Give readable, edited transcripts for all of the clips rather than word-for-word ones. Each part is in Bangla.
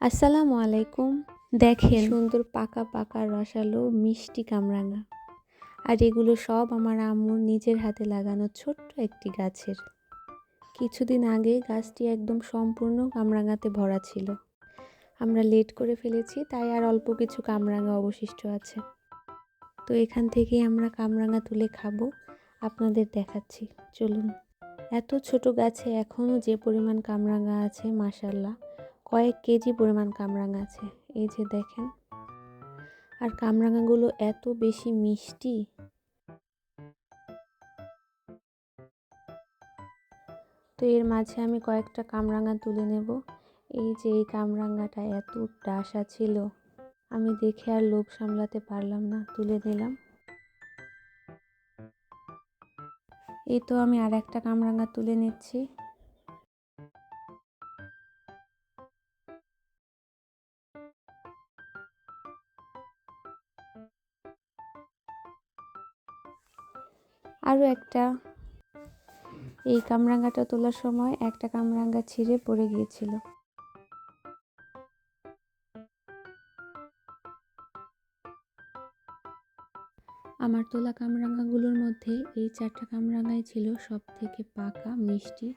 আসসালামু আলাইকুম। দেখেন সুন্দর পাকা পাকা রসালো মিষ্টি কামরাঙা। আর এগুলো সব আমার আম্মুর নিজের হাতে লাগানো ছোট্ট একটি গাছের। কিছুদিন আগে গাছটি একদম সম্পূর্ণ কামরাঙাতে ভরা ছিল। আমরা লেট করে ফেলেছি, তাই আর অল্প কিছু কামরাঙা অবশিষ্ট আছে। তো এখান থেকেই আমরা কামরাঙা তুলে খাবো, আপনাদের দেখাচ্ছি, চলুন। এত ছোট গাছে এখনও যে পরিমাণ কামরাঙা আছে, মাশাআল্লাহ কয়েক কেজি পরিমাণ কামরাঙা আছে। এই যে দেখেন, আর কামরাঙাগুলো এত বেশি মিষ্টি। তো এর মাঝে আমি কয়েকটা কামরাঙা তুলে নেব। এই যে এই কামরাঙাটা এত ডাসা ছিল, আমি দেখে আর লোভ সামলাতে পারলাম না, তুলে নিলাম। এই তো আমি আর একটা কামরাঙা তুলে নিচ্ছি। আরও একটা। এই কামরাঙাটা তোলার সময় একটা কামরাঙা ছিঁড়ে পড়ে গিয়েছিল। আমার তোলা কামরাঙাগুলোর মধ্যে এই 4টা কামরাঙাই ছিল সব থেকে পাকা, মিষ্টি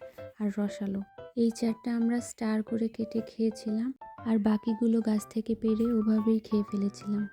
আর রসালো। এই 4টা আমরা স্টার করে কেটে খেয়েছিলাম, আর বাকিগুলো গাছ থেকে পেড়ে ওভাবেই খেয়ে ফেলেছিলাম।